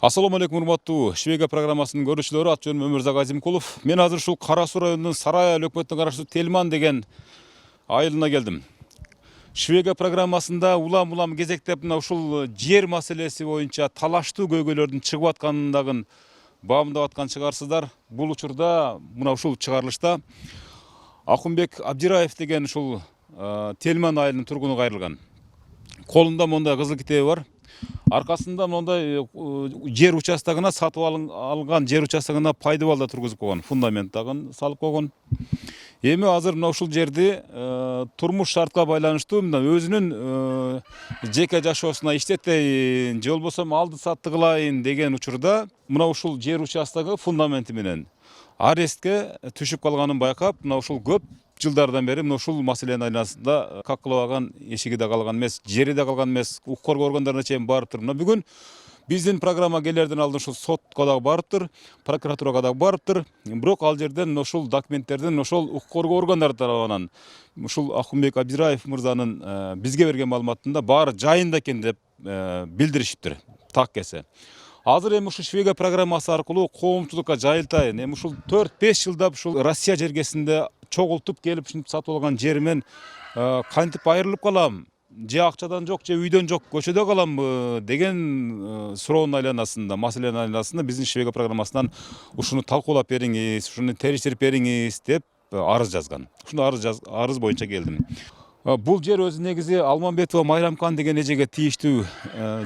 Ассаламу алейкум, урматтуу Швега программасынын көрүүчүлөрү, ат жөнүм Өмүрзак Азимкулов. Мен азыр ушул Кара Суу районунун Сарай айыл өкмөтүнө караштуу Телман деген айылына келдим. Швега программасында улам кезектеп мына ушул жер маселеси боюнча талаштуу көйгөйлөрдүн чыгып аткандыгын баамдап аткан чыгарсыздар. Бул учурда мына ушул чыгарылышта Акунбек Абдираев деген ушул Телман айылынын тургуну кайрылган. Колунда мондай кызыл китеби бар. Аркасында мондай жер участогуна сатып алган жер участогуна пайдабалда тургузуп койгон, фундамент дагы салып койгон. Эми азыр мына ушул жерди турмуш шартка байланыштуу мына өзүнүн жеке жашоосуна иштетейин, же болбосо алды сатты кылайын деген учурда мына ушул жер участогу фундаменти менен арестке түшүп калганын байкап, мына ушул көп жылдардан бери мына ушул маселенин айланасында какылабаган, эшиги да калган эмес, жери да калган эмес, укук коргоо органдарына чейин барыптыр. Мына бүгүн биздин программа келерден алдын ушул сотко дагы барыптыр, прокуратурага дагы барыптыр. Бирок ал жерден ушул документтердин ошол укук коргоо органдары тарабынан ушул Акунбек Абдираев мырзанын бизге берген маалыматында баары жайында экен деп билдиришиптир. Так кесе. Азыр эми ушул Швега программасы аркылуу коомчулукка жайылтайын. Эми ушул 4-5 жылдап ушул Россия жергесинде чогултуп келип ушинтип сатып алган жеримен кантип айрылып калам? Же акчадан жок, же үйдөн жок, көчөдө каламбы деген суроонун айланасында, маселенин айланасында биздин Швега программасынан ушуну талкуулап бериңиз, ушуну териштирип бериңиз деп арыз жазган. Ушуну арыз боюнча келдим. Бул жер өзү негизи Алмамбетова Майрамкан деген эжеге тийиштүү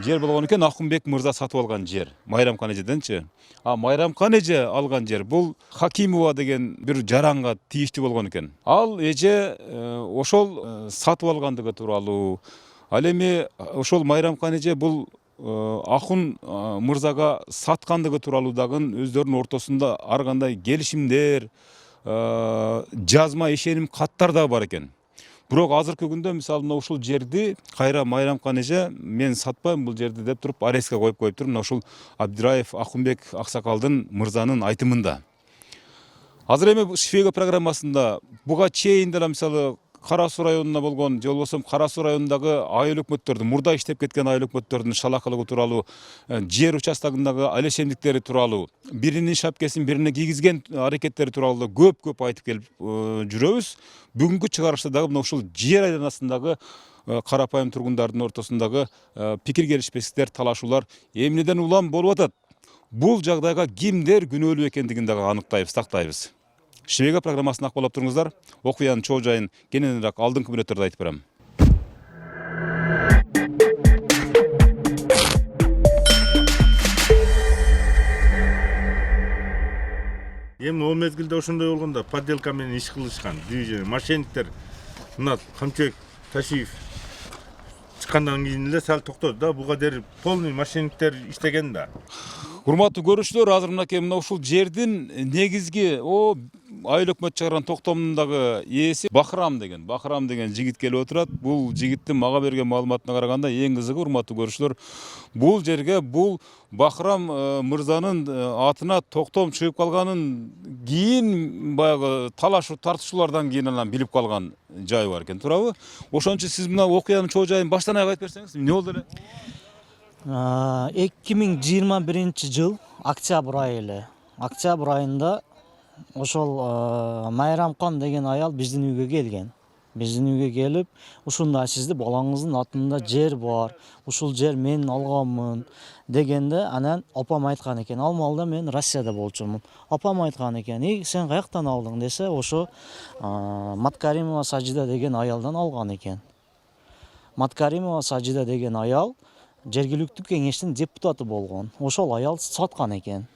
жер болгон экен. Акунбек мырза сатып алган жер. Майрамкан эжеденчи. Майрамкан эже алган жер бул Хакимова деген бир жаранга тийиштүү болгон экен. Ал эже ошол сатып алгандыгы тууралуу, ал эми ошол Майрамкан эже бул Акун мырзага саткандыгы тууралуу дагы өздөрүнүн ортосунда ар кандай келишимдер, жазма ишеним каттар да бар экен. Бирок азыркы күндө мисалы мына ушул жерди кайра Майрамкан эже мен сатпайм бул жерди деп туруп арестке коюп коюптур. Мына ушул Абдираев Акунбек аксакалдын мырзанын айтымында. Азыр эми Швега программасында буга чейин деле мисалы Кара Суу районуна болгон, же болбосо Кара Суу районундагы айыл өкмөттөрдүн, мурда иштеп кеткен айыл өкмөттөрдүн шалакылыгы тууралуу, жер участогундагы алешемдиктери тууралуу, биринин шапкесин бирине кийгизген аракеттери тууралуу көп айтып келип жүрөбүз. Бүгүнкү чыгарышта дагы мына ушул жер айланасындагы карапайым тургундардын ортосундагы пикир келишпестиктер, талашуулар эмнеден улам болуп атат? Бул жагдайга кимдер күнөөлүү экендигин дагы аныктайбыз, тактайбыз. Швега программасын акбалап туруңуздар. Окуянын чоо жайын кененирээк алдыңкы мүнөттөрдө айтып берем. Эми ол мезгилде ошондой болгондо подделка менен иш кылышкан. Движение мошенниктер мына Камчыбек Ташиев чыккандан кийин эле сал токтоду да. Буга дер полный мошенниктер иштеген да. Урматтуу көрүүчүлөр, азыр мынакей мына ушул жердин негизги айыл өкмөт чыгарган токтомундагы ээси Бахрам деген жигит келип отурат. Бул жигиттин мага берген маалыматына караганда эң кызыгы, урматтуу көрүүчүлөр, бул жерге бул Бахрам мырзанын атына токтом чыгып калганын кийин баягы талашуу тартышуулардан кийин анан билип калган жай бар экен, туурабы? Ошон үчүн сиз мына окуянын чоо жайын баштан аяк айтып берсеңиз, эмне болду эле? 2021 жыл октябрь айы октябрь айында ошол Майрамкан деген аял биздин үйгө келген. Биздин үйгө келип, ушундай сиздин балаңыздын атында жер бар, ушул жер мен алганмын дегенде, анан апам айткан экен, ал маалда мен Россияда болчумун. Апам айткан экен, сен каяктан алдың десе, ошо Маткаримова Сажида деген аялдан алган экен. Маткаримова Сажида деген аял жергиликтүү кеңештин депутаты болгон. Ошол аял саткан экен.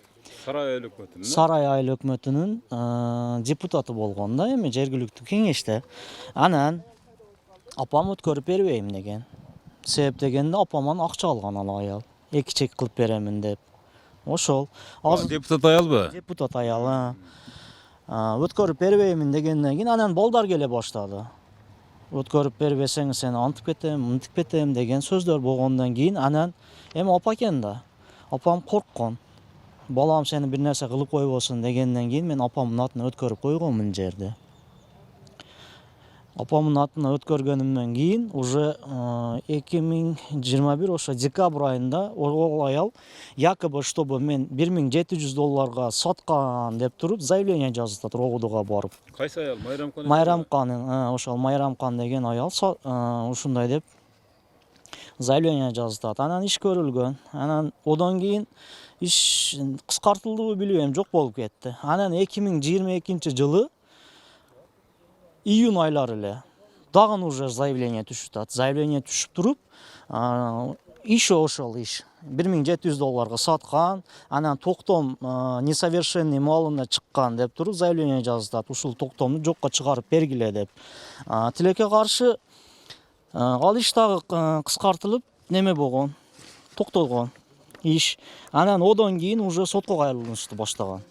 Сарай айыл өкмөтүнүн. Сарай айыл өкмөтүнүн депутаты болгон да, эми жергиликтүү кеңеште. Анан апам өткөрүп бербейм деген. Себеп дегенде апаман акча алган ал аял. 2 чек кылып беремин деп. Ошол. Депутат аялбы? Депутат аял. Өткөрүп бербеймин дегенден кийин анан балдар келе баштады. Өткөрүп бербесең сени антып кетем, мынтип кетем деген сөздөр болгондон кийин анан эми апа экен да. Апам корккон. Балам сени бир нерсе кылып койбосун дегенден кийин мен апамдын атына өткөрүп койгонмун жерди. Апамдын атына өткөргөнүмдөн кийин уже 2021 ошо декабрь айында ол аял якобы чтобы мен $1700 саткан деп туруп заявление жазып атат РОУДга барып. Кайсы аял? Майрамкан, ошол Майрамкан деген аял ушундай деп заявление жазып атат. Анан иш көрүлгөн. Анан одан кийин иш кыскартылдыбы билбейм, жок болуп кетти. Анан 2022 жылы июнь айлары эле дагы уже заявление түшүп атат. Заявление түшүп туруп, иш ошол иш $1700 саткан, анан токтом несовершенный малына чыккан деп туруп заявление жазып атат. Ушул токтомду жокко чыгарып бергиле деп. Тилекке каршы ал иш дагы кыскартылып неме болгон, токтолгон иш. Анан одан кийин уже сотко кайрылышты баштаган.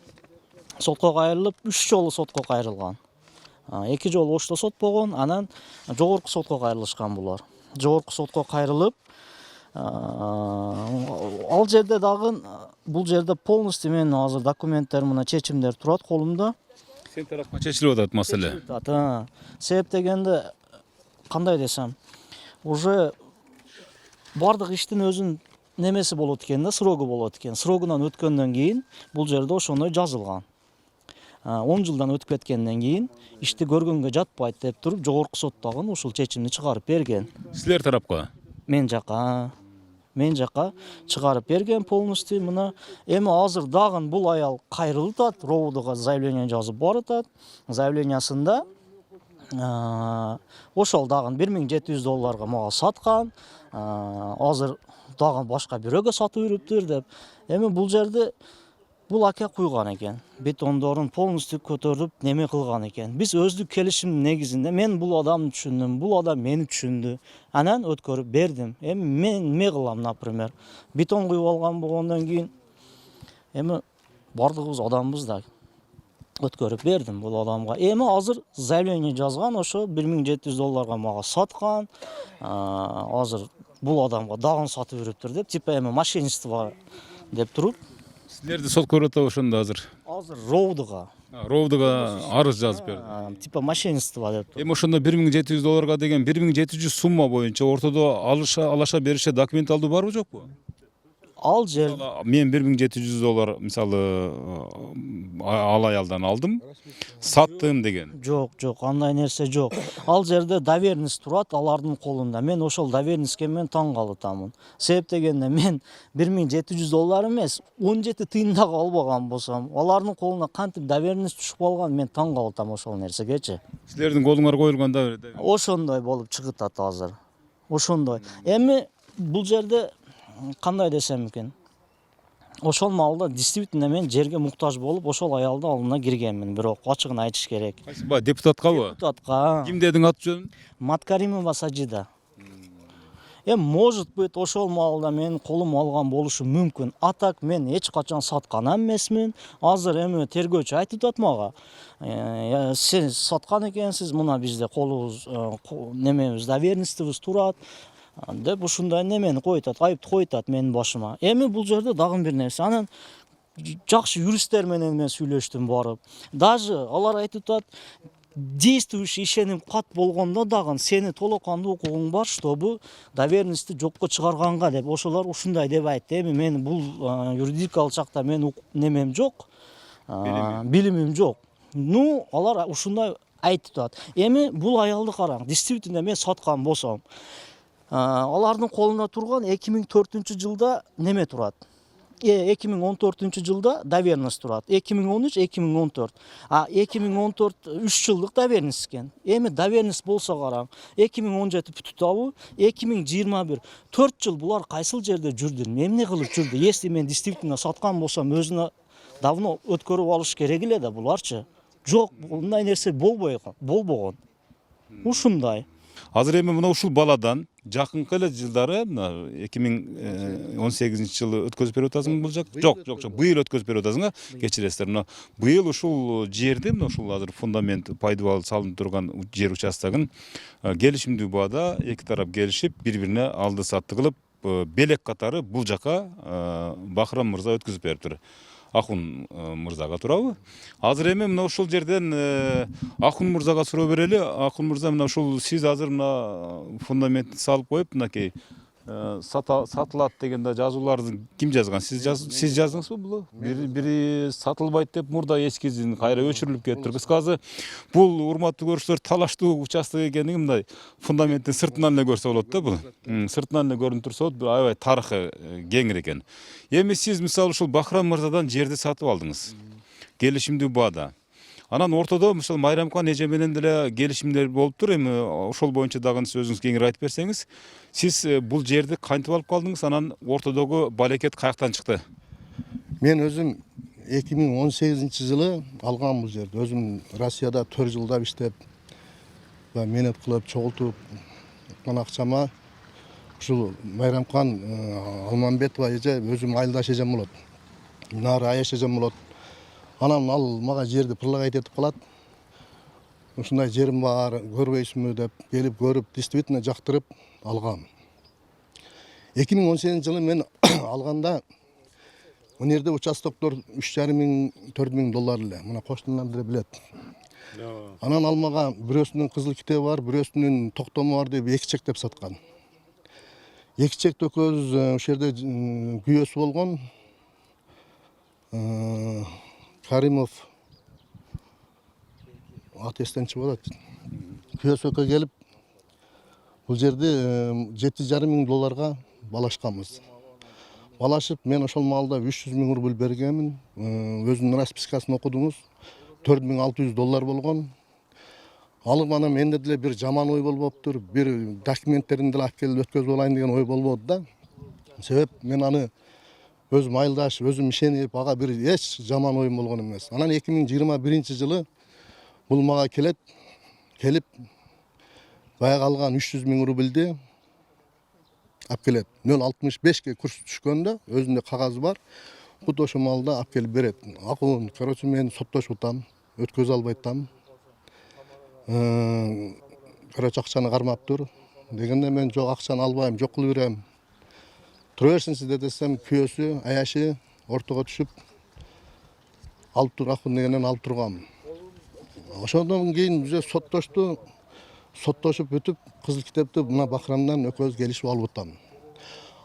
Сотко кайрылып 3 жолу сотко кайрылган. 2 жолу Ошто сот болгон, анан жогорку сотко кайрылышкан булар. Жогорку сотко кайрылып, ал жерде дагы бул жерде полностью мен азыр документтер мына чечимдер турат колумда. Сен тарапка чечилип атат маселе. Себеп дегенде кандай десем, уже бардык иштин өзүнүн немеси болот экен да, срогу болот экен. Срогунан өткөндөн кийин бул жерде ошондой жазылган. 10 жылдан өтүп кеткенден кийин ишти көргөнгө жатпайт деп туруп жогорку сот дагы ушул чечимди чыгарып берген. Силер тарапка? Мен жака чыгарып берген полностью. Мына эми азыр дагы бул аял кайрылып атат, РОУДга заявление жазып баратат. Заявлениясында ошол дагы $1700 мага саткан, азыр дагы башка бирөөгө сатып жүрүптүр деп. Эми бул жерде бул аке куйган экен. Бетондорун полностью көтөрүп неме кылган экен. Биз өздүк келишимдин негизинде мен бул адамды түшүндүм, бул адам мени түшүндү. Анан өткөрүп бердим. Эми мен эме кылам, например, бетон куюп алган болгондон кийин эми бардыгыбыз адамбыз да. Өткөрүп бердим бул адамга. Эми азыр заявление жазган, ошо $1700 мага саткан. Азыр бул адамга дагы сатып жүрүптүр деп, типа эми мошенничество деп туруп. Силерди сот көрүп атабы ошондо азыр? Азыр РОУДга. РОУДга арыз жазып берди. Типа мошенничество деп туруп. Эми ошондо $1700 деген 1700 сумма боюнча ортодо алаша берише документалдуу барбы жокпу? Ал жер мен $1700 мисалы ал аялдан алдым, саттым деген. жок, андай нерсе жок. Ал жерде доверенность турат алардын колунда. Мен ошол доверенностьке мен таң калытамын. Себеп дегенде мен $1700 эмес, 17 тыйын дагы албаган болсом, алардын колуна кантип доверенность түшүп калган, мен таң калытам ошол нерсегечи. Силердин колуңар коюлган да? Ошондой болуп чыгып атат азыр. Ошондой. Эми бул жерде кандай десем экен? Ошол маалда действительно мен жерге муктаж болуп, ошол аялдын алдына киргенмин, бирок ачыгын айтыш керек. Кайсыба, депутаткабы? Депутатка. Ким дедиң аты жөнүн? Маткаримова Сажида. Может быть, ошол маалда менин колум алган болушу мүмкүн. Атак мен эч качан саткан эмесмин. Азыр эми тергөөчү айтып атат мага. Сиз саткан экенсиз, мына бизде колубуз, немебиз, доверенностьбиз турат деп ушундай немени коюп атат, айыпты коюп атат менин башыма. Эми бул жерде дагы бир нерсе. Анан жакшы юристтер менен мен сүйлөштүм барып. Даже алар айтып атат, действующий ишеним кат болгондо дагы сени толокандуу укугуң бар, чтобы доверенностьти жокко чыгарганга деп. Ошолор ушундай деп айтты. Эми мен бул юридикалык жакта мен немем жок, билимим жок. Алар ушундай айтып атат. Эми бул аялды караң, действительно мен саткан болсом, алардын колунда турган 2004 жылда неме турат. 2014 жылда доверенность турат. 2013-2014. 2014 3 жылдык доверенность экен. Эми доверенность болсо караң, 2017 бүтүп табы, 2021 4 жыл булар кайсыл жерде жүрдү? Эмне кылып жүрдү? Если мен действительно саткан болсом, өзүнө давно өткөрүп алыш керек эле да буларчы. Жок, мындай нерсе болбогон. Ушундай. Азыр эми мына ушул баладан жакынкы эле жылдары 2018 жылы өткөзүп берип атасың бул жак? Жок, быйыл өткөзүп берип атасың, кечиресиздер. Мына быйыл ушул жерди, мына ушул азыр фундамент пайдубал салынып турган жер участогун келишимдүү баада эки тарап келишип, бири-бирине алды-сатты кылып, белек катары бул жака Бахрам мырза өткөзүп бериптир. Акун мырзага туурабы? Азыр эми мына ушул жерден Акун мырзага суроо берели. Акун мырза, мына ушул сиз азыр мына фундаментти салып коюп, мынакей сатылат деген да жазууларды ким жазган? Сиз жаздыңызбы буну? Бири сатылбайт деп мурда эскизин кайра өчүрүлүп кетиптир. Кыскасы бул, урматтуу көрүүчүлөр, талаштуу участок экенин мындай фундаменттин сыртынан эле көрсө болот да бул. Сыртынан эле көрүнүп турса болот, аябай тарыхы кеңир экен. Эми сиз мисалы ушул Бахрам мырзадан жерди сатып алдыңыз. Келишимдүү баада. Анан ортодо мисалы Майрамкан эже менен деле келишимдер болуптур. Эми ошол боюнча дагы сиз өзүңүз кеңири айтып берсеңиз, сиз бул жерди кантип алып калдыңыз? Анан ортодогу балекет каяктан чыкты? Мен өзүм 2018-жылы алгам бул жерди. Өзүм Россияда 4 жылдап иштеп, менет кылып, чогултуп аткан акчама ушул Майрамкан Алмамбетова эже өзүм айылдаш эжем болот. Нары аяш эжем болот. Анан ал мага жерди предлагать этип калат. Ушундай жерим бар, көрбөйсүңбү деп келип көрүп, действительно жактырып алгам. 2018-жылы мен алганда мына жерде участоктор 3,5 миң, 4 миң доллар эле. Мына коштунан деле билет. Анан ал мага бирөөсүнүн кызыл китеби бар, бирөөсүнүн токтому бар деп эки чектеп саткан. Эки чек экөөбүз ошол жерде күйөөсү болгон. Каримов аты эстен чыгып атат. Күйөөсүккө келип бул жерди 7,5 миң долларга балашканбыз. Балашып, мен ошол маалда 300 миң рубль бергенмин. Өзүнүн распискасын окудуңуз. 4600 доллар болгон. Алып анан менде деле бир жаман ой болбоптур. Бир документтерин деле алып келип өткөзүп алайын деген ой болбоду да. Себеп мен аны өзүм айылдаш, өзүм ишенип, ага бир эч жаман оюм болгон эмес. Анан 2021-жылы бул мага келип баягы алган 300 миң рубльди алып келет. 0,65ке курс түшкөндө өзүндө кагазы бар. Бут ошол маалда алып келип берет. Акун, короче, мен соттошуп атам, өткөзө албай атам. Короче, акчаны кармаптыр. Дегенде мен жок, акчаны албайм, жок кылып берем. Тура берсин сизде десем, күйөөсү, аяшы ортого түшүп алып тур, Акун дегенден алып тургам. Ошондон кийин биз соттошуп бүтүп, кызыл китепти мына Бахрамдан экөөбүз келишип алып атам.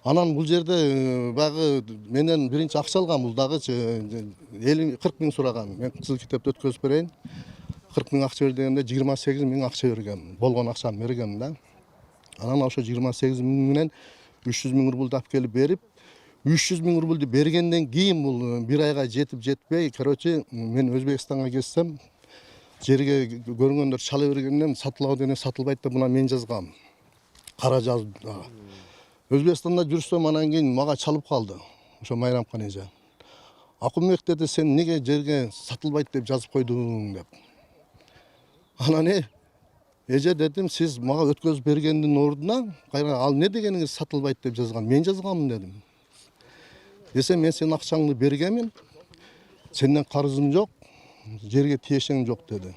Анан бул жерде багы менден биринчи акча алган, бул дагы 40 миң сураган. Мен кызыл китепти өткөзүп берейин. 40 миң акча бер дегенде 28 миң акча берген. Болгон акчаны берген да. Анан ошо 28 миң менен 300 миң рубльди алып келип берип, 300 миң рубльди бергенден кийин бул бир айга жетип жетпей, короче, мен Өзбекстанга кетсем, жерге көргөндөр чала бергенден сатылабы деген сатылбайт деп мына мен жазгам. Кара жазып. Өзбекстанда жүрсөм, анан кийин мага чалып калды. Ошо Майрамкан эже. Акунбек деди, сен неге жерге сатылбайт деп жазып койдуң деп. Анан эже дедим, сиз мага өткөзүп бергендин ордуна кайра ал не дегениңиз сатылбайт деп жазган? Мен жазганмын дедим. Десем, мен сенин акчаңды бергенмин. Сенден карызым жок, жерге тиешең жок деди.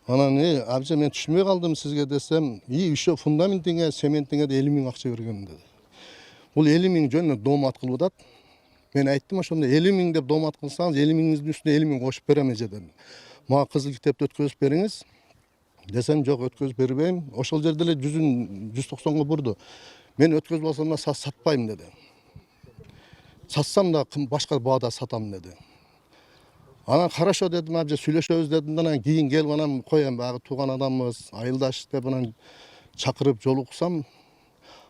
Анан абже мен түшүнбөй калдым сизге десем, ошо фундаментиңе, цементиңе 50 миң акча бергем деди. Бул 50 миң жөнүнө дом аткылып атат. Мен айттым, ошондо 50 миң деп дом аткылсаңыз, 50 миңиңиздин үстүнө 50 миң кошуп берем эже дедим. Мага кызыл китепти өткөзүп бериңиз. Десем, жок, өткөзүп бербейм. Ошол жерде эле 190го бурду. Мен өткөзүп алсам да сатпайм деди. Сатсам да башка баада сатам деди. Анан хорошо дедим, абже сүйлөшөбүз дедим. Анан кийин келип анан коем, багы тууган адамыбыз, айылдаш деп анан чакырып жолуксам,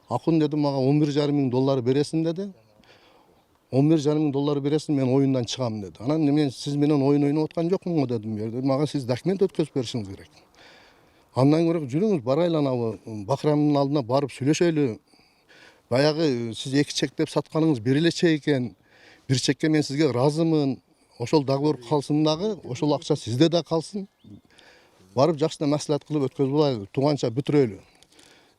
Акун деди, мага 11,5 миң доллар бересиң деди. 11,5 миң доллар бересиң, мен оюндан чыгам деди. Анан мен сиз менен оюн ойноп аткан жокмун го дедим. Мага сиз документ өткөзүп беришиңиз керек. Андан көрө жүрүңүз, барайлы анабы Бахрамдын алдына барып сүйлөшөлү. Баягы сиз эки чектеп сатканыңыз бир эле чек экен. Бир чекке мен сизге ыраазымын. Ошол договор калсын дагы, ошол акча сизде да калсын. Барып жакшына маслихат кылып өткөзүп алайлы, тууганча бүтүрөлү.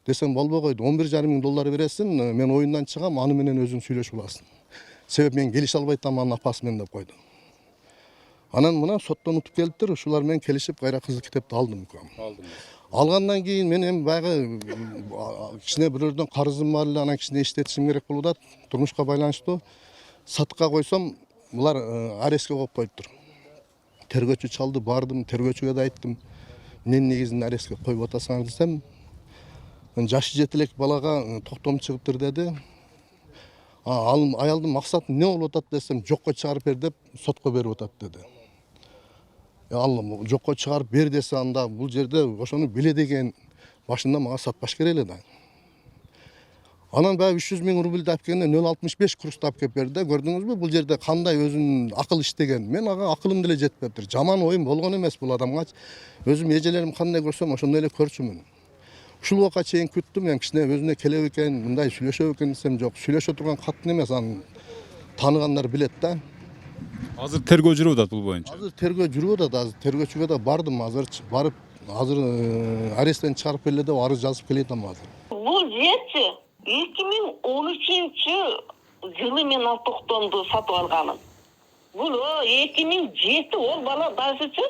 Десем болбой койду. 11,5 миң доллар бересиң, мен оюндан чыгам, аны менен өзүң сүйлөшүп аласың. Себеп мен келише албай атам, анын апасы менен деп койду. Анан мына соттон утуп келиптир, ушулар менен келишип кайра кызыл китепти алдым. Алгандан кийин мен эми баягы кичине бирөөрдөн карызым бар эле, анан кичине иштетишим керек болуп атат, турмушка байланыштуу. Сатыкка койсом, булар арестке коюп коюптур. Тергөөчү чалды, бардым, тергөөчүгө да айттым. Эмне негизинде арестке коюп атасыңар десем, жашы жете элек балага токтом чыгыптыр деди. Аялдын максаты эмне болуп атат десем, жокко чыгарып бер деп сотко берип атат деди. Ал жокко чыгарып бер десе анда бул жерде ошону биле деген башында мага сатпаш керек эле да. Анан баягы 300 000 рубль алып келгенде 0,65 курусту алып келип берди. Көрдүңүзбү бул жерде кандай өзүнүн акыл иштеген. Мен ага акылым деле жетпептир. Жаман оюм болгон эмес бул адамга. Өзүм эжелерим кандай көрсөм ошондой эле көрчүмүн. Ушул убакка чейин күттүм, мен кичине өзүнө келе экен, мындай сүйлөшө экен десем жок. Сүйлөшө турган катын эмес, аны тааныгандар билет да. Азыр тергөө жүрүп атат бул боюнча. Азыр тергөө жүрүп атат. Азыр тергөөчүгө да бардым. Азыр барып, азыр аресттен чыгарып келе деп арыз жазып келетем азыр. Бул жерчи 2013-жылы мен ал токтомду сатып алганмын. Бул 2007 ол бала дажычы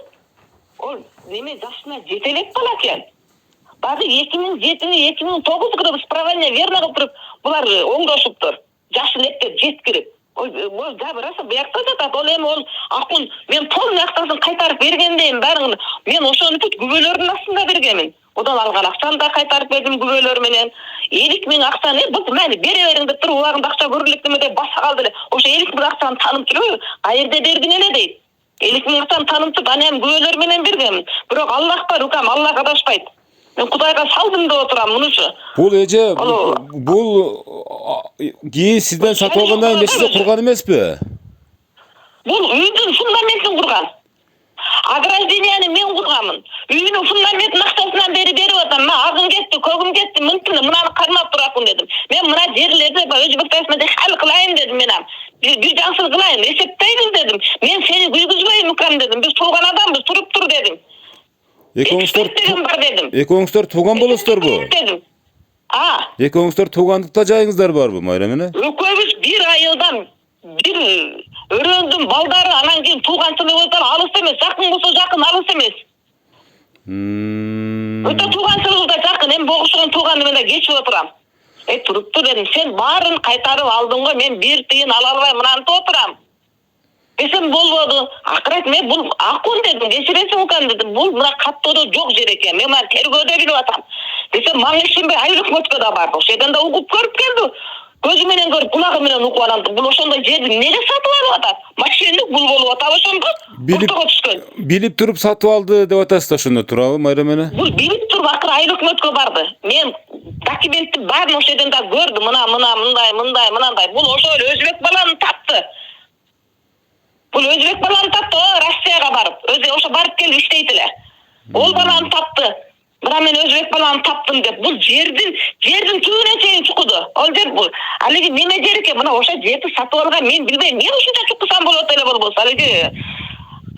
ол неме жашына жете элек бала экен. Дагы 2007-2009 справление верно кылып туруп булар оңдошуптур. Жашы эптеп жеткирип. Ол жабыраса буякта жатат. Ол эми ол акын мен полный актасын кайтарып бергендейм баарын. Мен ошону бүт күбөлөрдүн астында бергенмин. Одан алган акчаны да кайтарып бердим күбөлөр менен. 50 000 акчаны бул мени бере бериң деп туруп убагында акча көрүлүк неме деп баса калды эле. Ошо 50 000 акчаны таанып туруп, каерде бердиң эле дейт. 50 000 акчаны таанып туруп, аны эми күбөлөр менен бергенмин. Бирок Аллах бар, укам, Аллах адашпайт. Мен Кудайга салдым деп отурам мунучу. Бул эже бул кийин сизден сатып алгандан кийин сизде курган эмеспи? Бул үйдүн фундаментин курган. Огражденияны мен курганмын. Үйүнүн фундаментин акчасынан берип атам. Мен агым кетти, когум кетти, мынтын мынаны кармап турапмын дедим. Мен мына жерлерди Өзбек тайсмада хал кылайын дедим мен ам. Бир жансыз кылайын, эсептейбиз дедим. Мен сени күйгүзбөйм укам дедим. Биз турган адамбыз, туруп тур дедим. Экөөңүздөр тууган болосуздарбы? Экөөңүздөр туугандыкта жайыңыздар барбы, Майрам эне? Экөөбүз бир айылдан бир өрөөндүн балдары, анан кийин тууганчылык өтө алыс эмес, жакын болсо жакын, алыс эмес. Өтө тууганчылык да жакын, эми богушкан тууганды мен да кечип отурам. Турупту дедим, сен баарын кайтарып алдың го, мен бир тыйын ала албайм, мынантип отурам. Десем болбоду. Акырат мен бул акын дедим, кечиресиң укам дедим. Бул мына каттоодо жок жер экен. Мен мына тергөөдө билип атам. Десем маң ишинбей айлык өткө да барды. Ошол жерден да угуп көрүп келди. Көзү менен көрүп, кулагы менен угуп анан бул ошондой жерди неге сатып алып атат? Мошенник бул болуп атат ошондо. Ортого түшкөн. Билип туруп сатып алды деп атасыз да ошондо, туурабы, Майрам эне? Бул билип туруп акыры айлык өткө барды. Мен документти баарын ошол жерден да көрдүм. Мындай. Бул ошол өзбек баланы тапты. Бул өзбек баланы тапты, Россияга барып. Өзү ошо барып келип иштейт эле. Ол баланы тапты. Мына мен өзбек баланы таптым деп. Бул жердин түбүнө чейин чукуду. Ол жер бул. Алиги неме жер экен? Мына ошо жерди сатып алган мен билбейм. Мен ушунча чукусам болот эле болбосо. Алиги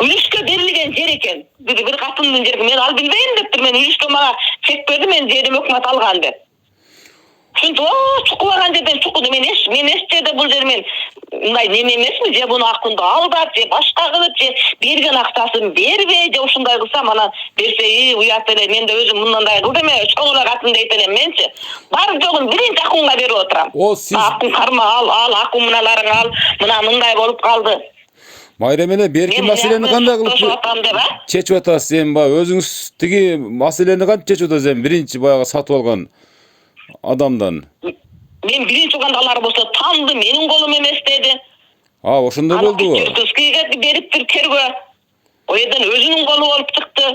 үлүшкө берилген жер экен. Бир катындын жери. Мен ал билбейм дептир. Мен үлүшкө мага чекпеди, мен жерим өкмөт алган деп. Ушинтип чукулаган жерден чукуду. Мен эч жерде бул жер мен мындай неме эмесмин, же буну акынды алдап, же башка кылып, же берген акчасын бербей, же ушундай кылсам анан берсе уят эле, мен да өзүм мындай кылдым эме, чоң эле катын дейт элем менчи. Бар жогун биринчи акынга берип отурам. О, сиз акын карма ал акын мыналарың ал, мына мындай болуп калды. Майрам эне, берки маселени кандай кылып чечип атасыз? Эми баягы өзүңүз тиги маселени кантип чечип атасыз? Эми биринчи баягы сатып алган адамдан. Мен биринчи кандалар болсо танды, менин колум эмес деди. Ошондой болдубу? Кыргызскийге бериптир тергөө. О жерден өзүнүн колу болуп чыкты.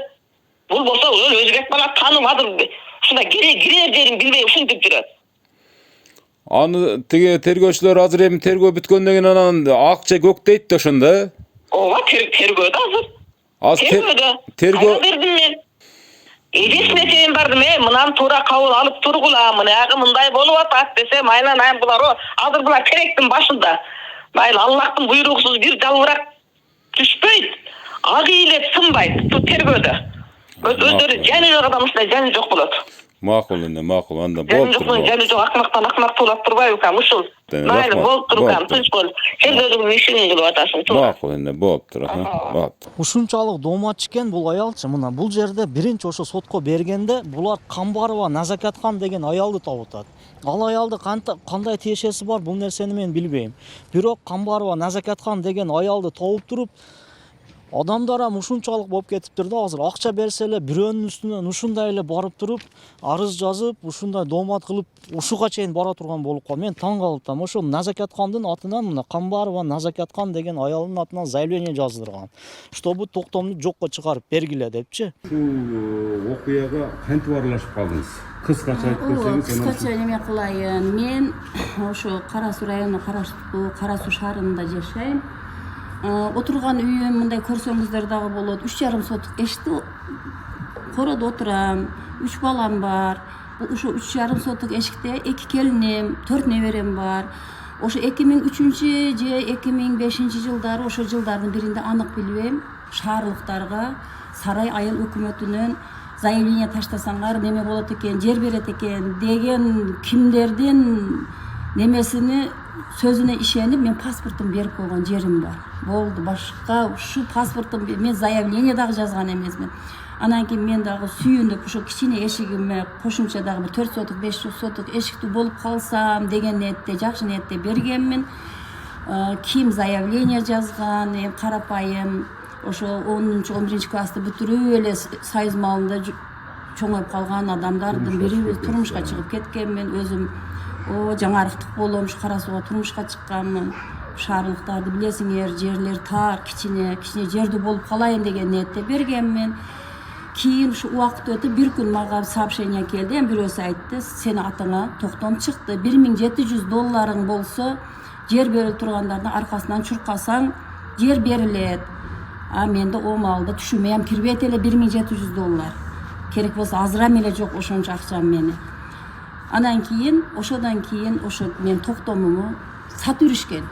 Бул болсо өл өзбек бала танып азыр ушунда кирер жерин билбей ушинтип жүрөт. Аны тиги тергөөчүлөр азыр эми тергөө бүткөндөн кийин анан ак же көк дейт да ошондо. Ооба, тергөөдө азыр. Тергөө бердим мен. Эдесине чейин бардым, мынаны туура кабыл алып тургула, мынагы мындай болуп атат десем, айнан булар азыр булар теректин башында. Майыл Аллахтын буйругусуз бир жалбырак түшпөйт, ак ийилет, сынбайт тергөөдө. Өздөрү жаны жок адам ушундай жаны жок болот. Макул эне, макул. Анда Жаны болуп жокмун, тур. жаны жок акмактан акмак туулап турбайбы экен ушул. Майли Рахмат. болуп турган, Болуптур. тынч бол. Сен өзүңдүн ишиңди кылып атасың, туура. Макул эне, болуп тур. Болуптур. Ушунчалык дооматчы экен бул аялчы. Мына бул жерде биринчи ошо сотко бергенде булар Камбарова Назакаткан деген аялды таап атат. Ал аялды кандай тиешеси бар бул нерсени мен билбейм. Бирок Камбарова Назакаткан деген аялды табып туруп адамдар ham ушунчалык болуп кетиптир да. Азыр акча берсе эле бирөөнүн үстүнөн ушундай эле барып туруп арыз жазып, ушундай доомат кылып ушуга чейин бара турган болуп калды. Мен таң калып атам. Ошол Назакаткандын атынан мына Камбарова Назакаткан деген аялдын атынан заявление жаздырган. Чтобы токтомду жокко чыгарып бергиле депчи. Ушул окуяга кантип аралашып калдыңыз? Кыскача айтып берсеңиз. Кыскача неме кылайын. Мен ошо Кара Суу районуна караштуу Кара Суу шаарында жашайм. Отурган үйүм мындай көрсөңүздөр дагы болот. 3,5 сотук эшикти короодо отурам. 3 балам бар. Ошо 3,5 сотук эшикте 2 келиним, 4 неберем бар. Ошо 2003 же 2005 жылдары ошо жылдардын биринде анык билбейм. Шаарлыктарга Сарай айыл өкмөтүнөн заявление таштасаңар неме болот экен, жер берет экен деген кимдердин немесини сөзүнө ишенип мен паспортун берип койгон жерим бар. Болду, башка ушу паспортун мен заявление дагы жазган эмесмин. Анан кийин мен дагы сүйүнүп ошо кичине эшигиме кошумча дагы бир 4 сотук 5 сотук эшикти болуп калсам деген ниетте, жакшы ниетте бергенмин. Ким заявление жазган, карапайым ошо 10-11 классты бүтүрүп эле союз малында чоңоюп калган адамдардын бири турмушка чыгып кеткенмин. Өзүм жаңарыктык болом, ушу Кара Сууга турмушка чыкканмын. Шаарлыктарды билесиңер, жерлер тар, кичине жерди болуп калайын деген ниетте бергенмин. Кийин ушу убакыт өтүп бир күн мага сообщение келди. Бирөөсү айтты, сени атыңа токтом чыкты. $1700 болсо жер берилип тургандардын аркасынан чуркасаң жер берилет. Менде о маалда түшүмө ham кирбейт эле $1700. Керек болсо азырам эле жок ошончо акчам мени. Анан кийин ошодон кийин ошо мен токтомуму сатып жүрүшкен.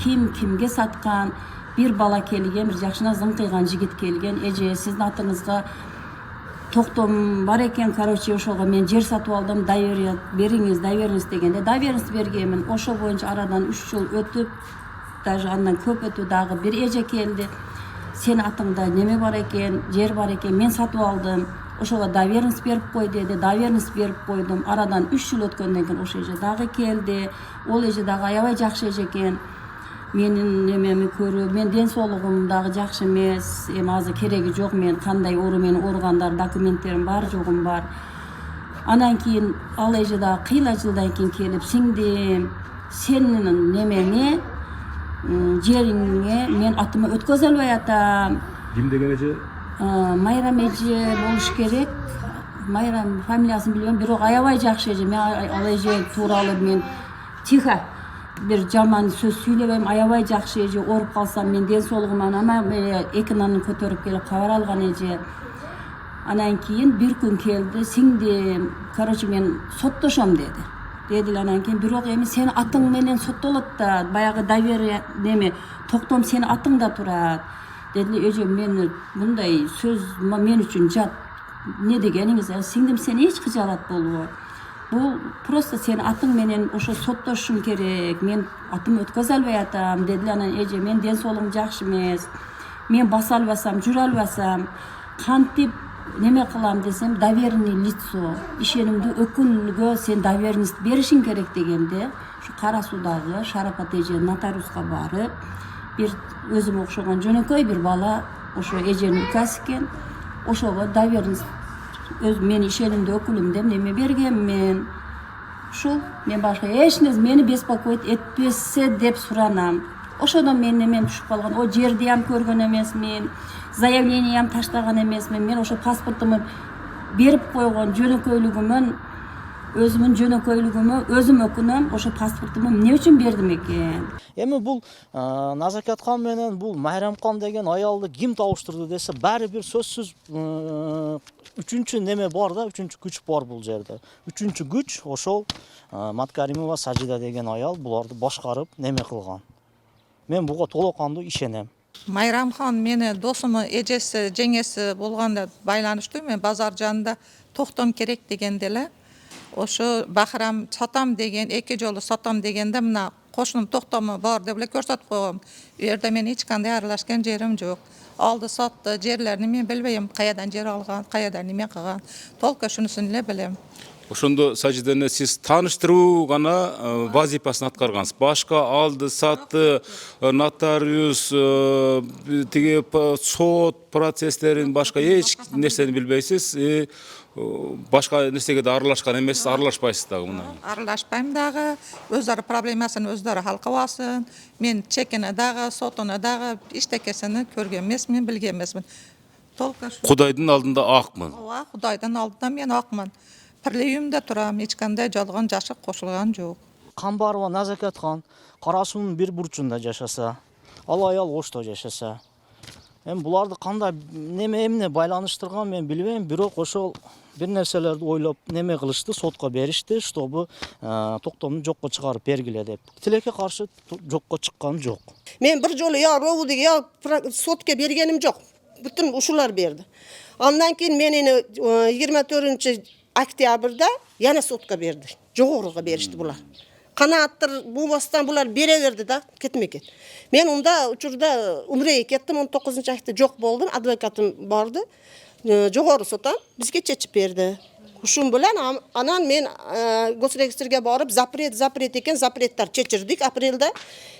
Ким кимге саткан, бир бала келген, бир жакшына зыңкыйган жигит келген. Эже, сиздин атыңызга токтом бар экен, короче, ошого мен жер сатып алдым, доверие бериңиз дегенде, доверенность бергенмин. Ошо боюнча арадан 3 жыл өтүп, даже андан көп өтүп дагы бир эже келди. Сен атыңда неме бар экен, жер бар экен, мен сатып алдым. Ошого доверенность берип кой деди. Доверенность берип койдум. Арадан 3 жыл өткөндөн кийин ошо эже дагы келди. Ол эже дагы аябай жакшы эже экен. Менин немеми көрүп, мен ден соолугум дагы жакшы эмес. Азыр кереги жок, мен кандай оору менен ооругандар документтерим бар, жогум бар. Анан кийин ал эже дагы кыйла жылдан кийин келип, сиңдим, сенин немеңе жериңе мен атыма өткөзө албай атам. Ким деген эже? Майрам эже болуш керек. Майрам фамилиясын билбейм, бирок аябай жакшы эже. Мен ал эже тууралуу мен тихо бир жаман сөз сүйлөбөйм. Аябай жакшы эже. Ооруп калсам мен ден соолугуман экинанын көтөрүп келип кабар алган эже. Анан кийин бир күн келди, сиңдим, короче, мен соттошом деди. Дедилер. Анан кийин бирок эми сенин атың менен соттолот да, баягы доверие неме токтом сенин атыңда турат. Дедилер, эже, мен мындай сөз мен үчүн жат. Не дегениңиз? Сиңдим, сен эч кыжалат болбо. Бул просто сенин атың менен ошо соттошум керек. Мен атым өткөзө албай атам, дедилер. Анан эже, мен ден соолугум жакшы эмес. Мен баса албасам, жүрө албасам, кантип неме кылам десем, доверенный лицо, ишенимдүү өкүнгө сен доверенность беришиң керек дегенде, ушу Кара Суудагы Шарапат эже нотариуска барып, бир өзүм окшогон жөнөкөй бир бала, ошо эженин укасы экен, ошого доверенность өз мен ишенимдүү өкүлүм деп неме бергенмин. Ушул мен башка эч нерсе мени беспокоить этпесе деп суранам. Ошодон мен немен түшүп калган. О жерди ham көргөн эмесмин, заявление ham таштаган эмесмин. Мен ошо паспортумду берип койгон жөнөкөйлүгүмөн, өзүмүн жөнөкөйлүгүмө өзүм өкүнөм. Ошо паспортумду эмне үчүн бердим экен? Эми бул Назакаткан менен бул Майрамкан деген аялды ким табыштырды десе, баары бир сөзсүз үчүнчү неме бар да, үчүнчү күч бар бул жерде. Үчүнчү күч ошол Маткаримова Сажида деген аял буларды башкарып неме кылган. Мен буга толокандуу ишенем. Майрамкан мени досумун эжеси, жеңеси болгондо байланыштуу. Мен базар жанында токтом керек дегенде эле ошо бахрам сатам деген, эки жолу сатам дегенде мына кошунум токтому бар деп эле көрсөтүп койгом. У жерде мен эч кандай аралашкан жерим жок. Алды сатты, жерлерин мен билбейм, каядан жер алган, каядан неме кылган. Толко шунусун эле билем. Ошондо Сажидене сиз тааныштыруу гана вазифасын аткаргансыз. Башка алды, сатты, нотариус, тиги сот процесстерин башка эч нерсени билбейсиз. Башка нерсеге да аралашкан эмессиз, аралашпайсыз дагы мына. Аралашпайм дагы, өздөрү проблемасын өздөрү хал кыласың. Мен чекине дагы, сотуна дагы эчтекесини көргөн эмесмин, билген эмесмин. Толко шу. Кудайдын алдында акмын. Ооба, Кудайдын алдында мен акмын. Пирле үйүмдө турам, эч кандай жалган жашык кошулган жок. Камбарова Назакат хан Кара суунун бир бурчунда жашаса, ал аял Ошто жашаса. Эми буларды кандай эмне байланыштырган мен билбейм, бирок ошол бир нерселерди ойлоп неме кылышты, сотко беришти, чтобы токтомду жокко чыгарып бергиле деп. Тилекке каршы жокко чыккан жок. Мен бир жолу я ровуду я сотке бергеним жок. Бүтүн ушулар берди. Андан кийин мен 24-октябрда яна сотка берди. Жогоруга беришти булар. Канааттыр булбастан булар бере берди да, кетмекет. Мен унда учурда умрeye кеттим, 19-айда жок болдум, адвокатым барды. Жогору соттан бизге чечип берди. Ушун менен анан мен госрегистрге барып запрет экен, запреттер чечирдик апрелде.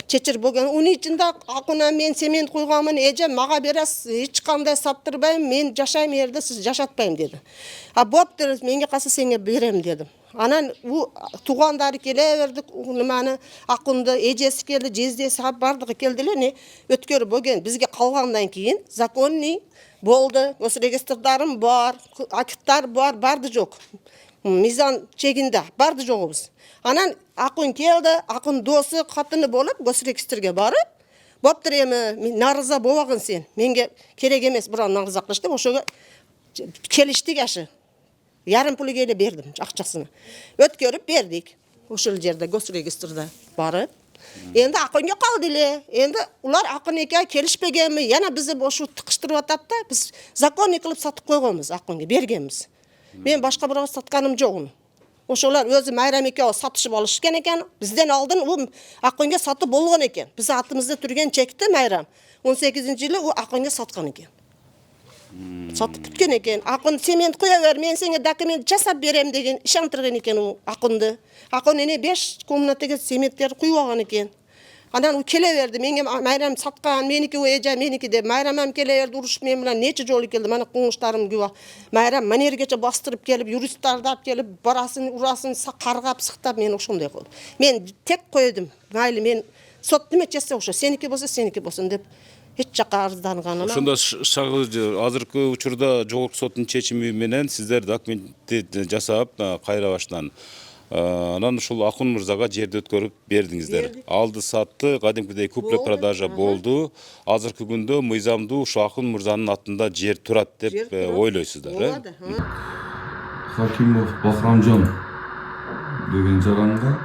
Чечир болгон. Унун ичинде акына мен семент куйганмын, эже мага берасыз, эч кандай саттырбайм, мен жашайм жерде, сиз жашатпайм деди. Боптур, менге калса сенге берем дедим. Анан туугандары келе берди, неманы акынды эжеси келди, жездеси бардыгы келди эле, не өткөрү болгон. Бизге калгандан кийин законный болду, госрегистрдарым бар, акттар бар, барды жок. Мизан чегинде барды жогубуз. Анан акын келди, акын досу катыны болуп госрегистрге барып, боптур эми нарыза болбагын сен. Менге керек эмес, бирок нарыза кылышты, ошого келиштик ашы. Ярым пулга эле бердим акчасын. Өткөрүп бердик. Ошол жерде госрегистрде барып. Энди акынга калды эле. Энди улар акын эке келишпегенми, яна бизди ошо тыкыштырып атат да, биз законный кылып сатып койгонбуз, акынга бергенбиз. Мен башка бирөө сатканым жок. Ошолар өзү майрам эке сатышып алышкан экен. Бизден алдын у акынга сатып болгон экен. Биз атымызда турган чекти майрам 18-жылы у акынга саткан экен. Сатып бүткөн экен. Акын семент куя бер, мен сеңе документ жасап берем деген ишентирген экен у акынды. Акын эне 5 комнатага сементтер куйган экен. Анан у келе берди, менге майрам саткан, меники у эже, меники деп майрамам келе берди, урушуп мен менен нече жолу келди. Мана куңуштарым күбө. Майрам манергече бастырып келип, юристтарды алып келип, барасын, урасын каргап, сыктап мен ошондой кылдым. Мен тек койдум. Майли мен сот неме чечсе ошо сеники болсун деп эч жакка арызданганына. Ошондо азыркы учурда жогорку соттун чечими менен сиздер документти жасап кайра баштан анан ушул Акын мырзага жерди өткөрүп бердиңиздер. Алды сатты, кадимкидей купля продажа болду. Азыркы күндө мыйзамдуу ушу Акын мырзанын атында жер турат деп ойлойсуздар, э? Хакимов Бахрамжан деген жаранга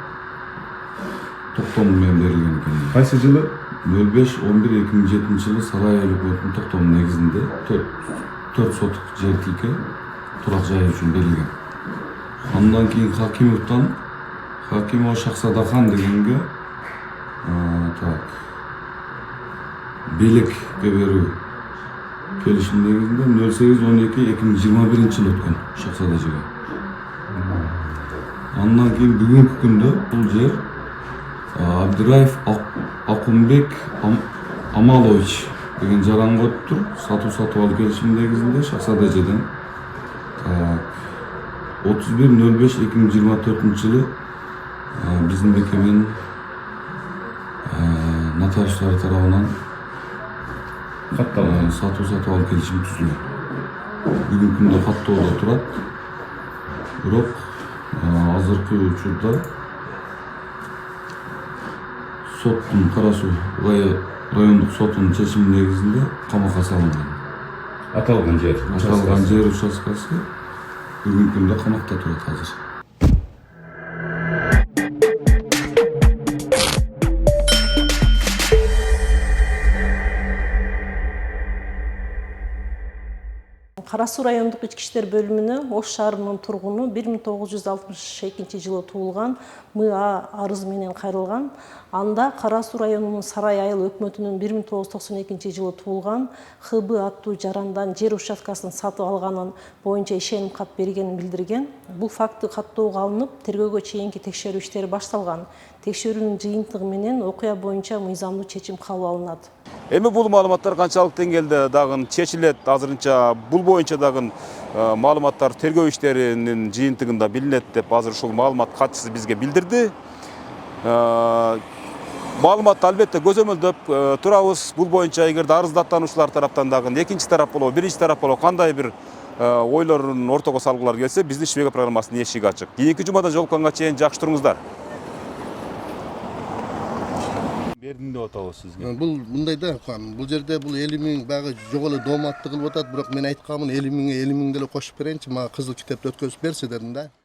токтом менен берилген экен. Кайсы жылы? 05-11-2007 Сарай өкмөтүнүн токтому негизинде 4 сотук жер тилке турак жай үчүн берилген. Андан кийин Хакимова Шахзадахан дегенге белекке берүү келишим негизинде 08-12-2021 өткөн Шахзада жерге. Андан кийин бүгүнкү күндө бул жер Абдираев Акунбек Амалович деген жаранга өттүр. Сатып алуу келишим негизинде Шахзада жерден 31-05-2024 жылы биздин мекеменин нотариустары тарабынан сатып алуу келишим түзүлгөн. Бүгүнкү күндө каттоодо турат. Бирок азыркы учурда соттун Кара суу райондук сотунун чечими негизинде камакка салынган. Аталган жер участкасы бүгүнкү күндө камакта турат азыр. Кара Суу райондук ички иштер бөлүмүнө Ош шаарынын тургуну 1962 жылы туулган МА арыз менен кайрылган. Анда Кара Суу районунун Сарай айыл өкмөтүнүн 1992 жылы туулган ХБ аттуу жарандан жер участкасын сатып алганын боюнча ишеним кат бергенин билдирген. Бул факты каттоого алынып, тергөөгө чейинки текшерүү иштери башталган. Текшерүүнүн жыйынтыгы менен окуя боюнча мыйзамдуу чечим кабыл алынат. Эми бул маалыматтар канчалык деңгээлде дагы чечилет, азырынча бул боюнча дагы маалыматтар тергөө иштеринин жыйынтыгында билинет деп азыр ушул маалымат катчысы бизге билдирди. Маалыматты албетте көзөмөлдөп турабыз. Бул боюнча эгерде арыздаттануучулар тараптан дагы экинчи тарап болобу, биринчи тарап болобу кандай бир ойлорун ортого салгылар келсе, биздин Швега программасынын эшиги ачык. Кийинки жумада жолукканга чейин жакшы туруңуздар. Бердим деп атабыз сизге. Бул мындай да, бул жерде бул 50 миң багы жок эле дооматтык кылып атат, бирок мен айтканмын 50 миңге 50 миң деле кошуп берейинчи, мага кызыл китепти өткөзүп берсе дедим да.